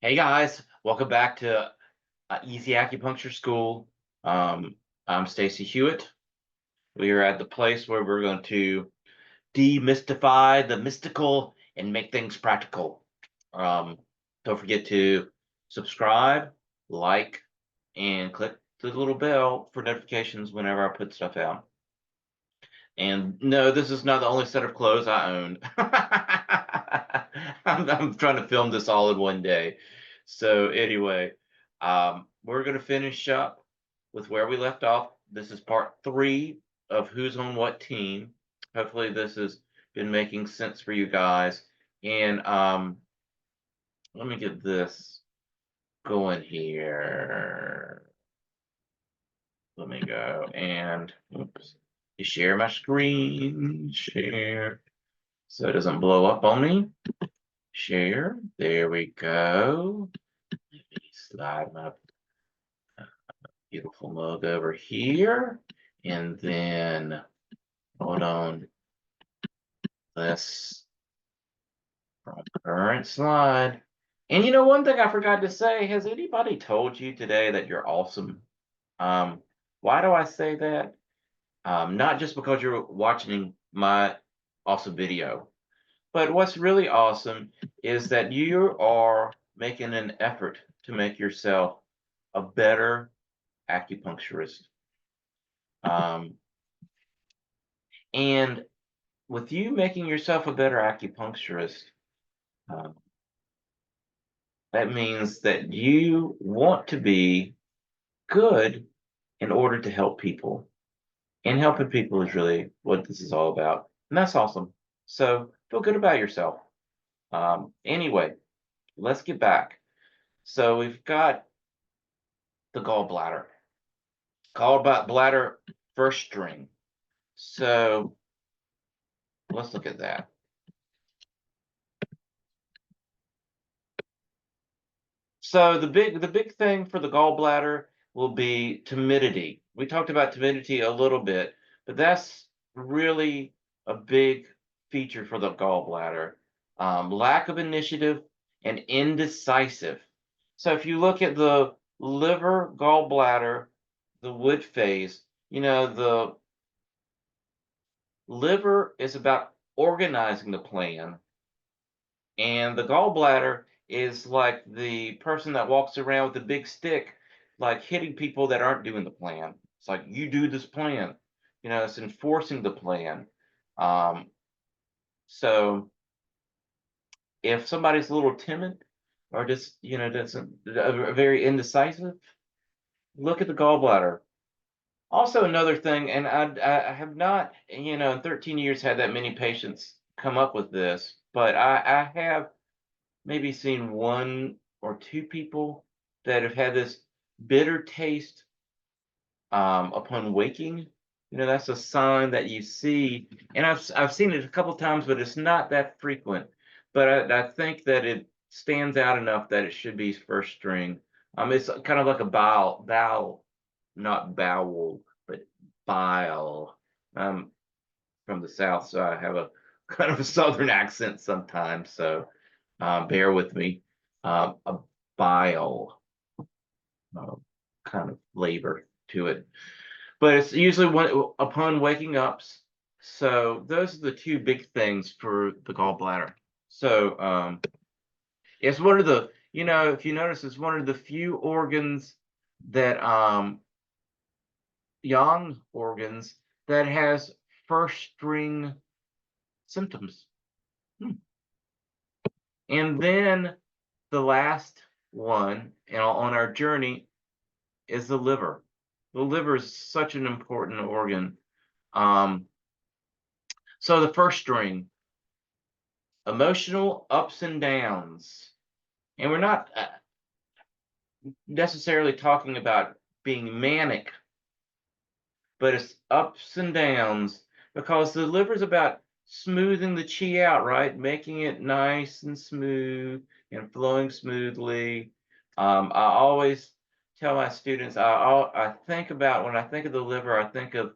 Hey guys, welcome back to Easy Acupuncture School. I'm Stacy Hewitt. We are at the place where we're going to demystify the mystical and make things practical. Um, don't forget to subscribe, like, and click the little bell for notifications whenever I put stuff out. And no, this is not the only set of clothes I own. I'm trying to film this all in one day. So anyway, we're going to finish up with where we left off. This is part 3 of Who's on What Team. Hopefully this has been making sense for you guys. And let me get this going here. Let me go and oops, share my screen. Share. So it doesn't blow up on me. Share. There we go. Let me slide my beautiful mug over here. And then, hold on. This from current slide. And you know, one thing I forgot to say, has anybody told you today that you're awesome? Why do I say that? Not just because you're watching my awesome video, but what's really awesome is that you are making an effort to make yourself a better acupuncturist. Um, and with you making yourself a better acupuncturist, um, that means that you want to be good in order to help people. And helping people is really what this is all about. And that's awesome. So feel good about yourself. Anyway, let's get back. So we've got the gallbladder. Gallbladder first string. So let's look at that. So the big thing for the gallbladder will be timidity. We talked about timidity a little bit, but that's really a big feature for the gallbladder. Lack of initiative and indecisive. So if you look at the liver, gallbladder, the wood phase, the liver is about organizing the plan, and the gallbladder is like the person that walks around with a big stick, like hitting people that aren't doing the plan. It's like, you do this plan. It's enforcing the plan. Um, so if somebody's a little timid or just, doesn't, very indecisive, look at the gallbladder. Also, another thing, and I have not, in 13 years had that many patients come up with this, but I have maybe seen one or two people that have had this bitter taste upon waking. That's a sign that you see, and I've seen it a couple times, but it's not that frequent. But I think that it stands out enough that it should be first string. It's kind of like a bowel, not bowel, but bile. From the South, so I have a kind of a Southern accent sometimes. So bear with me. A bile uh, kind of flavor to it, but it's usually upon waking up. So those are the two big things for the gallbladder. So it's one of the, if you notice, it's one of the few organs that young organs that has first string symptoms. And then the last one on our journey is the liver. The liver is such an important organ. Um, so the first string, emotional ups and downs. And we're not necessarily talking about being manic, but it's ups and downs because the liver is about smoothing the chi out, right? Making it nice and smooth and flowing smoothly. I always tell my students, I think about, when I think of the liver, I think of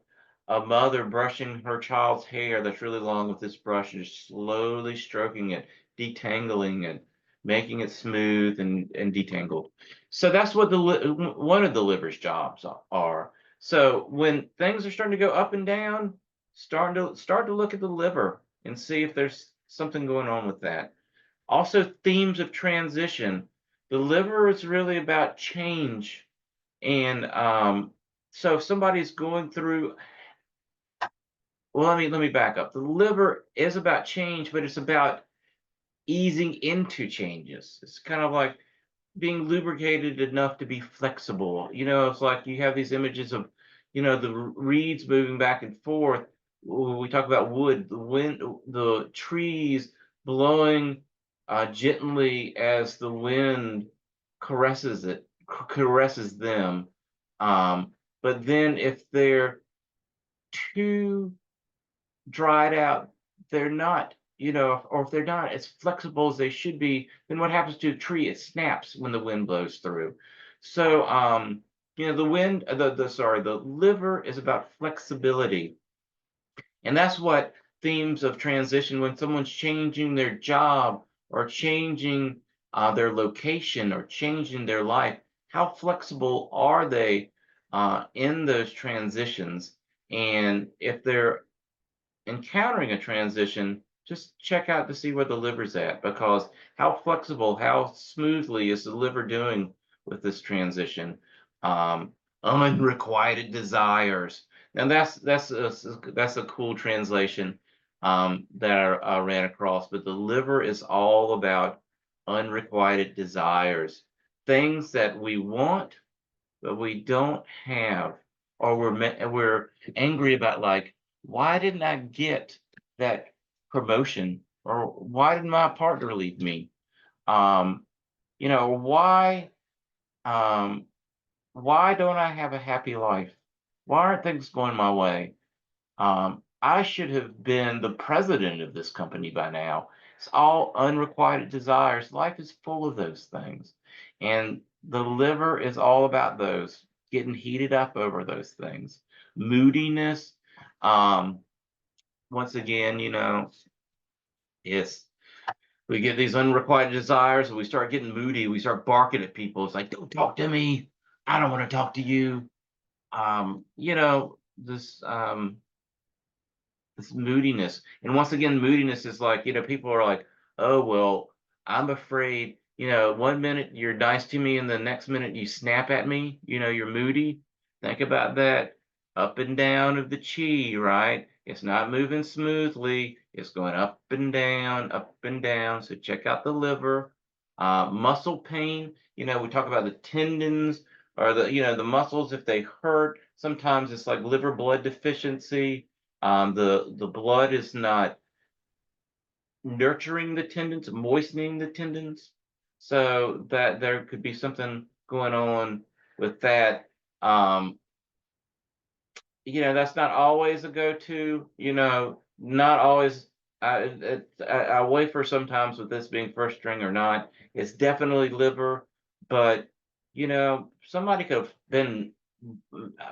a mother brushing her child's hair that's really long with this brush and just slowly stroking it, detangling it, making it smooth and detangled. So that's what one of the liver's jobs are. So when things are starting to go up and down, start to look at the liver and see if there's something going on with that. Also, themes of transition. The liver is really about change, and so if somebody's going through, well, let me back up. The liver is about change, but it's about easing into changes. It's kind of like being lubricated enough to be flexible. It's like you have these images of, the reeds moving back and forth. When we talk about wood, the wind, the trees blowing gently as the wind caresses them. But then if they're too dried out, they're not, or if they're not as flexible as they should be, then what happens to a tree? It snaps when the wind blows through. So, the wind, the liver is about flexibility. And that's what themes of transition, when someone's changing their job or changing their location or changing their life, how flexible are they in those transitions? And if they're encountering a transition, just check out to see where the liver's at, because how flexible, how smoothly is the liver doing with this transition? Um, Unrequited desires. And that's a cool translation that I ran across. But the liver is all about unrequited desires, things that we want but we don't have, or we're angry about, like, why didn't I get that promotion, or why did my partner leave me? Um, you know, um, why don't I have a happy life? Why aren't things going my way? I should have been the president of this company by now. It's all unrequited desires. Life is full of those things. And the liver is all about those, getting heated up over those things. Moodiness. Um, Once again, it's we get these unrequited desires and we start getting moody. We start barking at people. It's like, don't talk to me. I don't want to talk to you. This moodiness. And once again, moodiness is like, people are like, oh, well, I'm afraid, one minute you're nice to me and the next minute you snap at me, you're moody. Think about that. Up and down of the chi, right? It's not moving smoothly. It's going up and down, up and down. So check out the liver. Muscle pain, we talk about the tendons or the muscles if they hurt. Sometimes it's like liver blood deficiency. The blood is not nurturing the tendons, moistening the tendons, so that there could be something going on with that. Um, that's not always a go-to. Not always. I waver sometimes with this being first string or not. It's definitely liver, but somebody could have been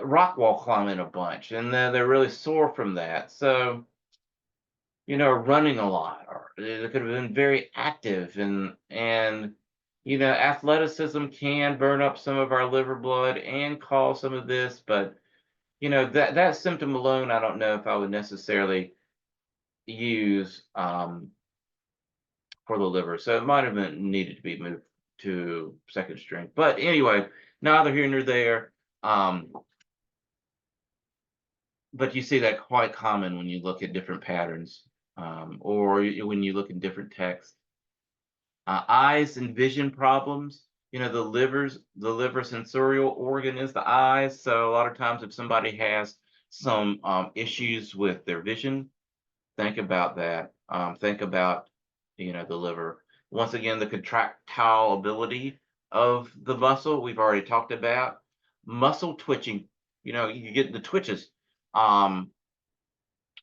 rock wall climbing a bunch, and then they're really sore from that. So running a lot, or they could have been very active, and athleticism can burn up some of our liver blood and cause some of this, but that symptom alone, I don't know if I would necessarily use for the liver. So it might have been needed to be moved to second string. But anyway, neither here nor there. Um, but you see that quite common when you look at different patterns, or when you look in different texts. Eyes and vision problems. The liver sensorial organ is the eyes. So a lot of times, if somebody has some issues with their vision, think about that. Think about the liver. Once again, the contractile ability of the muscle we've already talked about. Muscle twitching. You get the twitches. Um,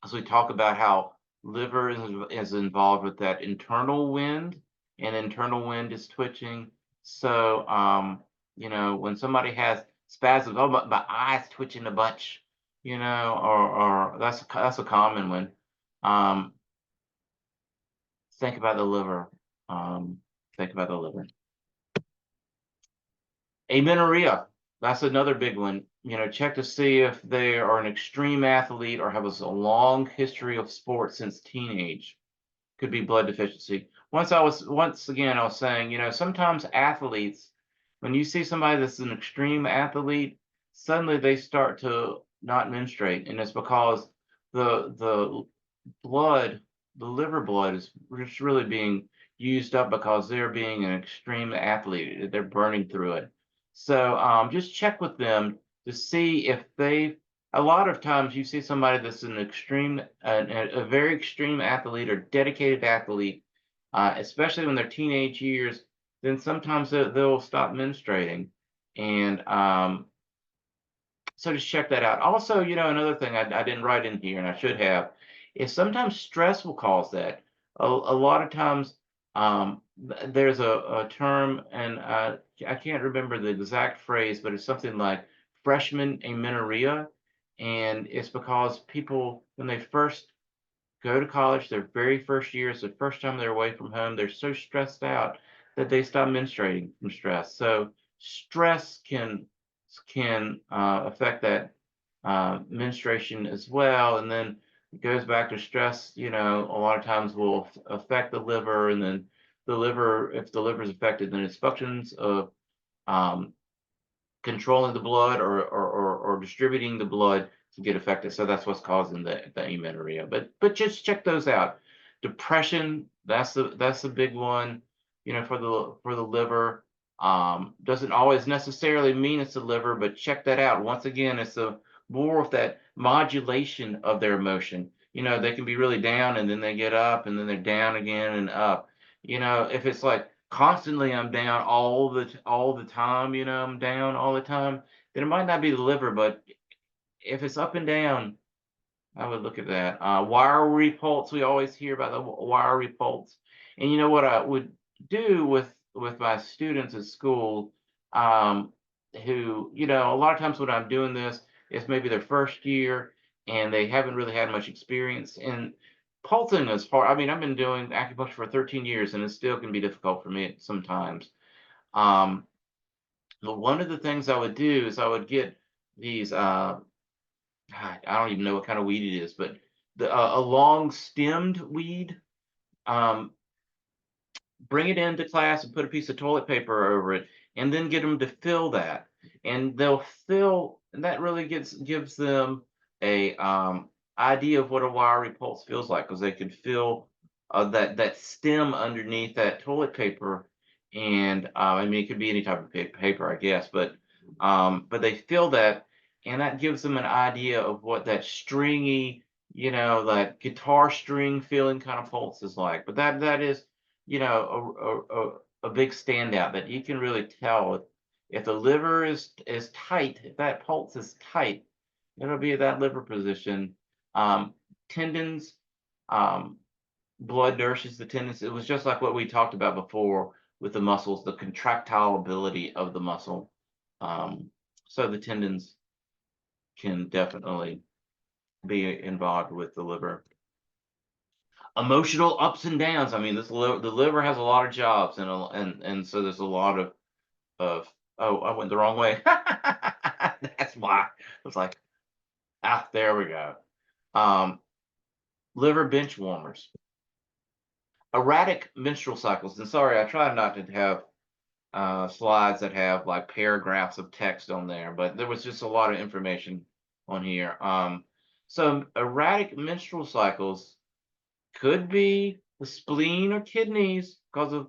as we talk about how liver is involved with that internal wind, and internal wind is twitching. So, when somebody has spasms, oh, my eyes twitching a bunch, or that's a common one. Um, think about the liver. Um, Think about the liver. Amenorrhea, that's another big one. Check to see if they are an extreme athlete or have a long history of sports since teenage. Could be blood deficiency. Once again, I was saying, sometimes athletes, when you see somebody that's an extreme athlete, suddenly they start to not menstruate, and it's because the blood, the liver blood is just really being used up because they're being an extreme athlete. They're burning through it. So just check with them to see if they. A lot of times you see somebody that's an extreme, a very extreme athlete or dedicated athlete, especially when they're teenage years. Then sometimes they'll stop menstruating, and so just check that out. Also, another thing I didn't write in here and I should have is sometimes stress will cause that. A lot of times, there's a term, and I can't remember the exact phrase, but it's something like freshman amenorrhea, and it's because people when they first go to college, their very first year, it's the first time they're away from home, they're so stressed out that they stop menstruating from stress. So stress can affect that menstruation as well, and then it goes back to stress. A lot of times will affect the liver, and then the liver, if the liver is affected, then its functions of um, controlling the blood or distributing the blood to get affected. So that's what's causing the amenorrhea. But just check those out. Depression, that's the big one, for the liver. Doesn't always necessarily mean it's the liver, but check that out. Once again, it's a more of that modulation of their emotion. They can be really down and then they get up and then they're down again and up. If it's like constantly I'm down all the time, I'm down all the time, then it might not be the liver, but if it's up and down, I would look at that. Wiry pulse, we always hear about the wiry pulse. And you know what I would do with my students at school, um, who, a lot of times when I'm doing this, it's maybe their first year and they haven't really had much experience. And pulsing is hard. I mean, I've been doing acupuncture for 13 years and it still can be difficult for me sometimes. Um, but one of the things I would do is I would get these God, I don't even know what kind of weed it is, but a long stemmed weed. Um, Bring it into class and put a piece of toilet paper over it, and then get them to fill that. And they'll fill, and that really gives them a idea of what a wiry pulse feels like, because they can feel that stem underneath that toilet paper. And I mean, it could be any type of paper, I guess, but they feel that, and that gives them an idea of what that stringy, that guitar string feeling kind of pulse is like. But that is, a big standout that you can really tell if the liver is tight, if that pulse is tight, it'll be at that liver position. Tendons, um, blood nourishes the tendons. It was just like what we talked about before with the muscles, the contractile ability of the muscle. So the tendons can definitely be involved with the liver. Emotional ups and downs. I mean, the liver has a lot of jobs, and so there's a lot of oh, I went the wrong way. That's why. I was like, there we go. Um, Liver bench warmers, erratic menstrual cycles. And sorry, I try not to have slides that have like paragraphs of text on there, but there was just a lot of information on here. So erratic menstrual cycles could be the spleen or kidneys because of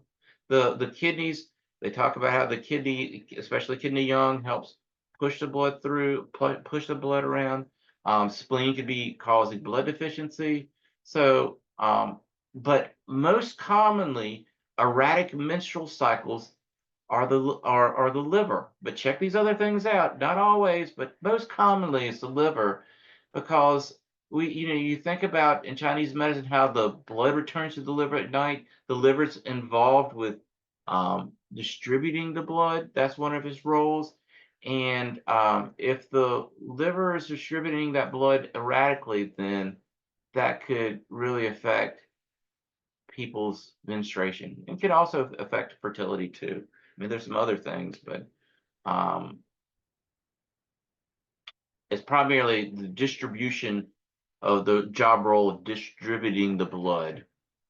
the kidneys. They talk about how the kidney, especially kidney young, helps push the blood through, push the blood around. Spleen could be causing blood deficiency. So, but most commonly, erratic menstrual cycles are the liver. But check these other things out. Not always, but most commonly it's the liver, because you think about in Chinese medicine how the blood returns to the liver at night. The liver's involved with distributing the blood. That's one of its roles. And if the liver is distributing that blood erratically, then that could really affect people's menstruation. It can also affect fertility too. I mean, there's some other things, but um, it's primarily the distribution of the job role of distributing the blood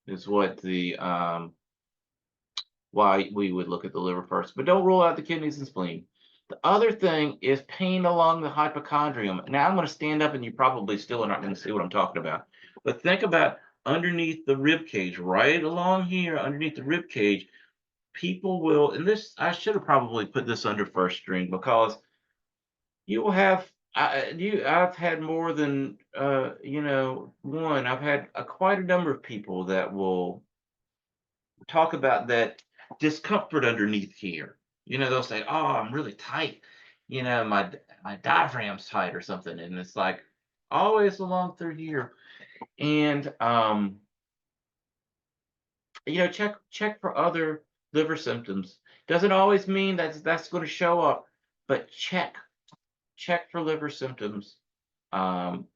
is what the why we would look at the liver first. But don't rule out the kidneys and spleen. The other thing is pain along the hypochondrium. Now I'm going to stand up and you probably still are not going to see what I'm talking about. But think about underneath the rib cage, right along here, underneath the rib cage, people will, and this, I should have probably put this under first string because you will have, I've had more than, one. I've had quite a number of people that will talk about that discomfort underneath here. They'll say, "Oh, I'm really tight. My diaphragm's tight or something," and it's like always along through here. And check for other liver symptoms. Doesn't always mean that's going to show up, but check for liver symptoms, um,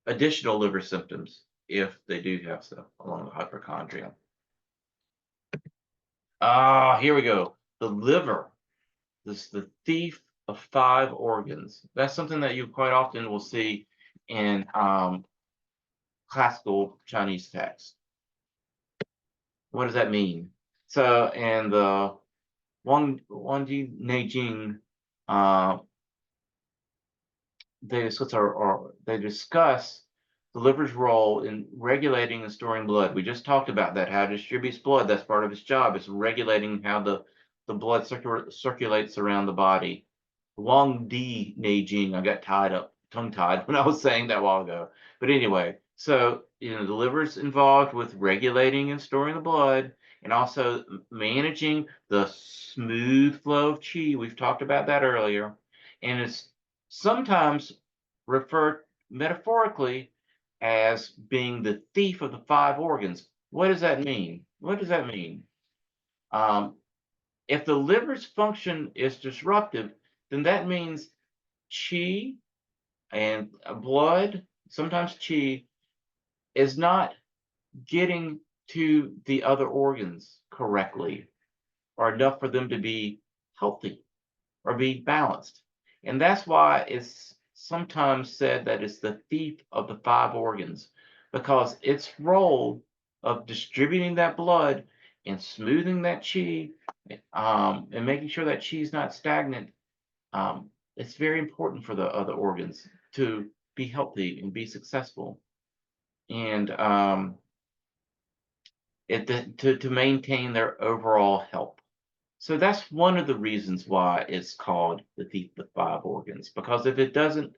additional liver symptoms if they do have stuff along the hypochondria. Ah, here we go. The liver. This is the thief of five organs. That's something that you quite often will see in classical Chinese texts. What does that mean? So, in the Wangji Neijing, uh, they discuss the liver's role in regulating and storing blood. We just talked about that, how it distributes blood. That's part of its job. It's regulating how the blood circulates around the body. Wang Di Neijing, I got tongue-tied when I was saying that a while ago. But anyway, so the liver's involved with regulating and storing the blood and also managing the smooth flow of qi. We've talked about that earlier. And it's sometimes referred metaphorically as being the thief of the five organs. What does that mean? What does that mean? Um, if the liver's function is disruptive, then that means qi and blood, sometimes qi, is not getting to the other organs correctly or enough for them to be healthy or be balanced. And that's why it's sometimes said that it's the thief of the five organs, because its role of distributing that blood and smoothing that qi, and making sure that qi is not stagnant, it's very important for the other organs to be healthy and be successful, and to maintain their overall health. So that's one of the reasons why it's called the thief of the five organs, because if it doesn't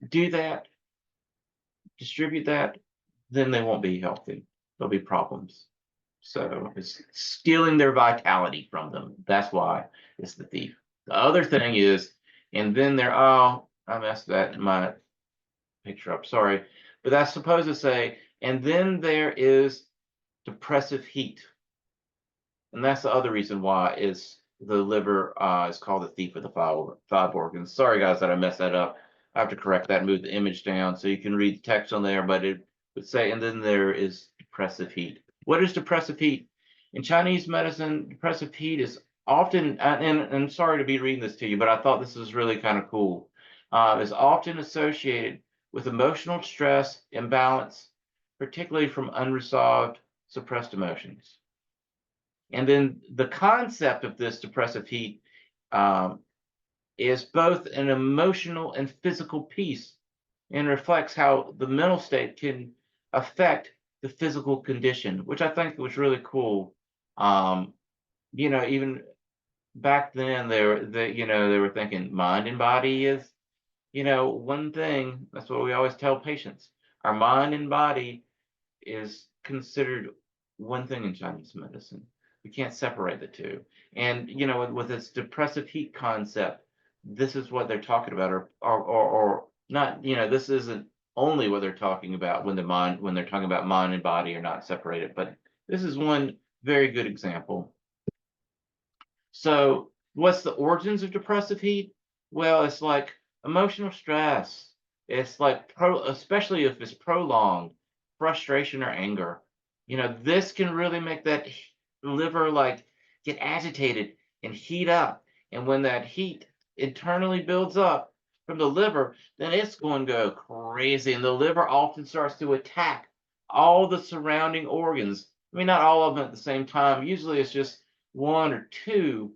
do that, distribute that, then they won't be healthy. There'll be problems. So it's stealing their vitality from them. That's why it's the thief. The other thing is, and then there, oh, I messed that in my picture up, sorry. But that's supposed to say, and then there is depressive heat. And that's the other reason why is the liver is called the thief of the five organs. Sorry, guys, that I messed that up. I have to correct that and move the image down so you can read the text on there. But it would say, and then there is depressive heat. What is depressive heat? In Chinese medicine, depressive heat is often, and sorry to be reading this to you, but I thought this was really kind of cool, is often associated with emotional stress, imbalance, particularly from unresolved, suppressed emotions. And then the concept of this depressive heat um, is both an emotional and physical piece and reflects how the mental state can affect the physical condition, which I think was really cool. Um, even back then, they were thinking mind and body is, one thing. That's what we always tell patients. Our mind and body is considered one thing in Chinese medicine. We can't separate the two. And with this depressive heat concept, this is what they're talking about, or not. This isn't only what they're talking about when they're talking about mind and body are not separated, but this is one very good example. So, what's the origins of depressive heat? Well, it's like emotional stress. It's like especially if it's prolonged frustration or anger. This can really make that liver like get agitated and heat up. And when that heat internally builds up from the liver, then it's going to go crazy. And the liver often starts to attack all the surrounding organs. I mean, not all of them at the same time. Usually it's just one or two,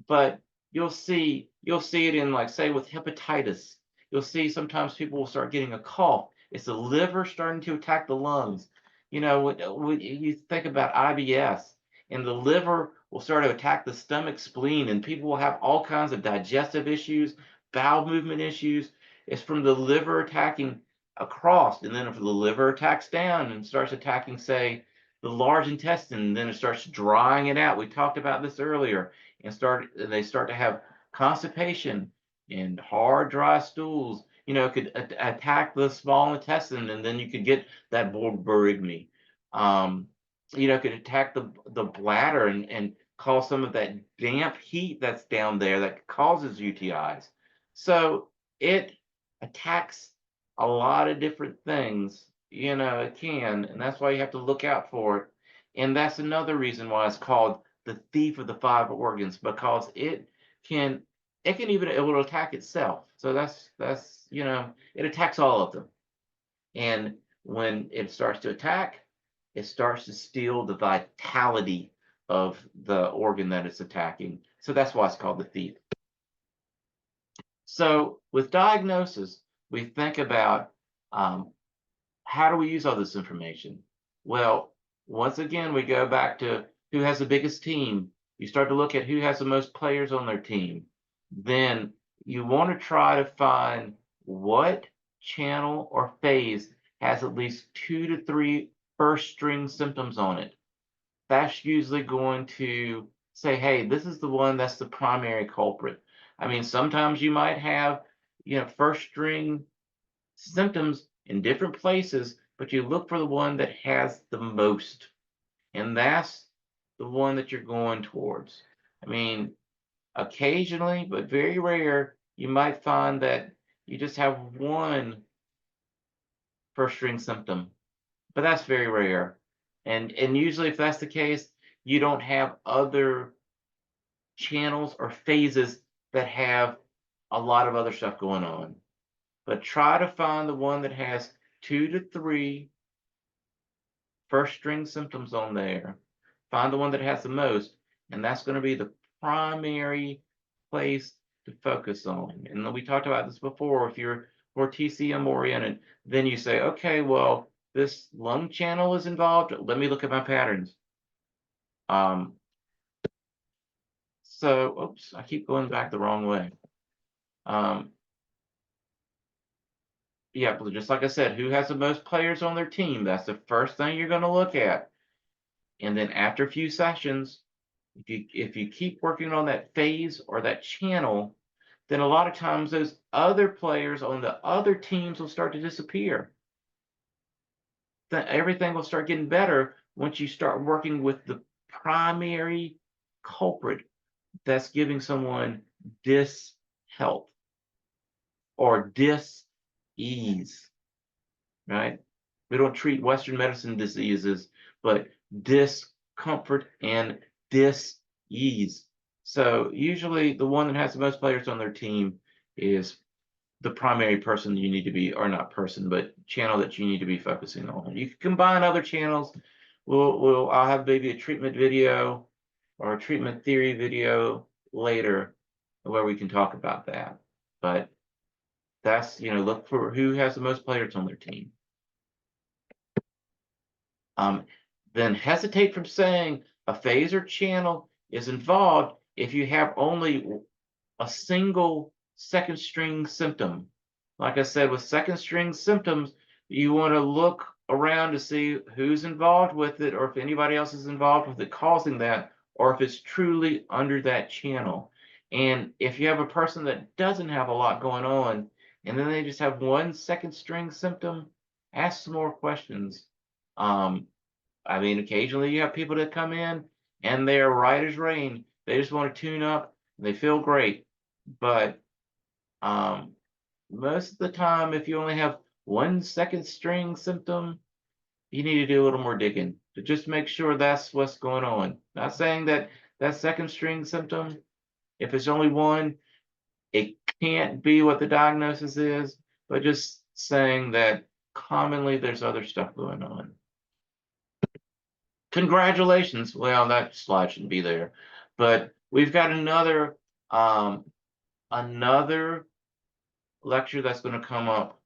but you'll see it in, like, say, with hepatitis. You'll see sometimes people will start getting a cough. It's the liver starting to attack the lungs. When you think about IBS, and the liver will start to attack the stomach, spleen, and people will have all kinds of digestive issues, bowel movement issues. It's from the liver attacking across, and then if the liver attacks down and starts attacking, say, the large intestine, then it starts drying it out. We talked about this earlier, and they start to have constipation and hard, dry stools. It could attack the small intestine, and then you could get that borborygmi. Um, it could attack the bladder and cause some of that damp heat that's down there that causes UTIs. So it attacks a lot of different things. It can, and that's why you have to look out for it. And that's another reason why it's called the thief of the five organs, because can it will attack itself. So that's it attacks all of them. And when it starts to attack, it starts to steal the vitality of the organ that it's attacking. So that's why it's called the thief. So with diagnosis, we think about, um, how do we use all this information? Well, once again, we go back to who has the biggest team. You start to look at who has the most players on their team. Then you want to try to find what channel or phase has at least 2 to 3 first string symptoms on it. That's usually going to say, hey, this is the one that's the primary culprit. I mean, sometimes you might have, first string symptoms in different places, but you look for the one that has the most, and that's the one that you're going towards. I mean, occasionally, but very rare, you might find that you just have one first string symptom, but that's very rare. And usually, if that's the case, you don't have other channels or phases that have a lot of other stuff going on. But try to find the one that has 2 to 3 first string symptoms on there. Find the one that has the most, and that's going to be the primary place to focus on. And we talked about this before. If you're more TCM oriented, then you say, okay, well, this lung channel is involved. Let me look at my patterns. Um, oops, I keep going back the wrong way. Um, yeah, but just like I said, who has the most players on their team? That's the first thing you're going to look at. And then after a few sessions, if you keep working on that phase or that channel, then a lot of times those other players on the other teams will start to disappear. Then everything will start getting better once you start working with the primary culprit that's giving someone dis-health or dis-ease, right? We don't treat Western medicine diseases, but discomfort and dis-ease. So usually the one that has the most players on their team is the primary person you need to be, or not person, but channel that you need to be focusing on. You can combine other channels. I'll have maybe a treatment video or a treatment theory video later where we can talk about that. But that's, look for who has the most players on their team. Um, then hesitate from saying a phase or channel is involved if you have only a single second string symptom. Like I said, with second string symptoms, you want to look around to see who's involved with it, or if anybody else is involved with it causing that, or if it's truly under that channel. And if you have a person that doesn't have a lot going on, and then they just have one second string symptom, ask some more questions. Um, I mean, occasionally you have people that come in and they're right as rain. They just want to tune up. They feel great. But um, most of the time, if you only have one second string symptom, you need to do a little more digging to just make sure that's what's going on. Not saying that that second string symptom, if it's only one, it can't be what the diagnosis is, but just saying that commonly there's other stuff going on. Congratulations. Well, that slide shouldn't be there, but we've got um, another lecture that's going to come up.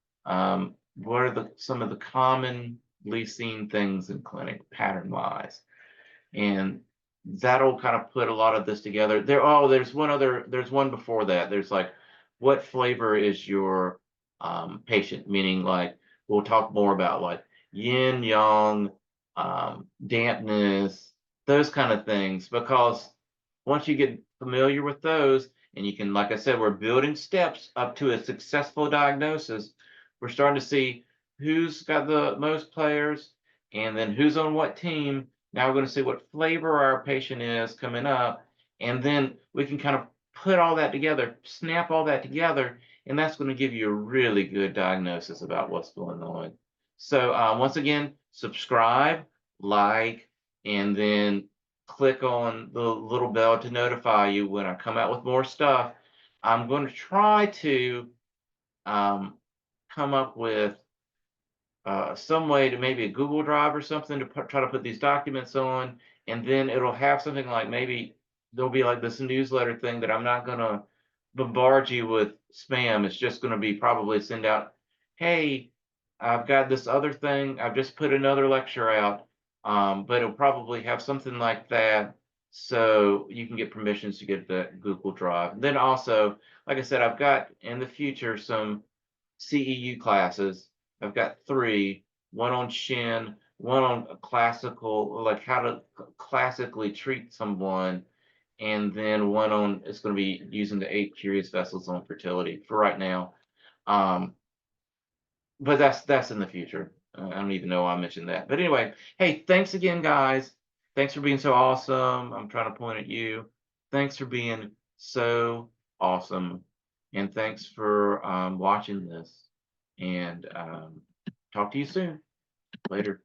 What are some of the commonly seen things in clinic pattern wise? And that'll kind of put a lot of this together. There's one before that. There's like, what flavor is your patient? Meaning, like, we'll talk more about like yin, yang, dampness, those kind of things, because once you get familiar with those, and you can, like I said, we're building steps up to a successful diagnosis. We're starting to see who's got the most players and then who's on what team. Now we're going to see what flavor our patient is coming up, and then we can kind of put all that together, snap all that together, and that's going to give you a really good diagnosis about what's going on. So once again, subscribe, like, and then click on the little bell to notify you when I come out with more stuff. I'm going to try to come up with some way to maybe a Google Drive or something to try to put these documents on, and then it'll have something like, maybe there'll be like this newsletter thing that I'm not gonna bombard you with spam. It's just gonna be probably send out, hey, I've got this other thing. I've just put another lecture out, but it'll probably have something like that, so you can get permissions to get the Google Drive. Then also, like I said, I've got in the future some CEU classes. I've got three, one on Shin, one on classical, like how to classically treat someone, and then one on, it's going to be using the 8 curious vessels on fertility for right now. Um, but that's in the future. I don't even know why I mentioned that. But anyway, hey, thanks again, guys. Thanks for being so awesome. I'm trying to point at you. Thanks for being so awesome. And thanks for watching this. And talk to you soon. Later.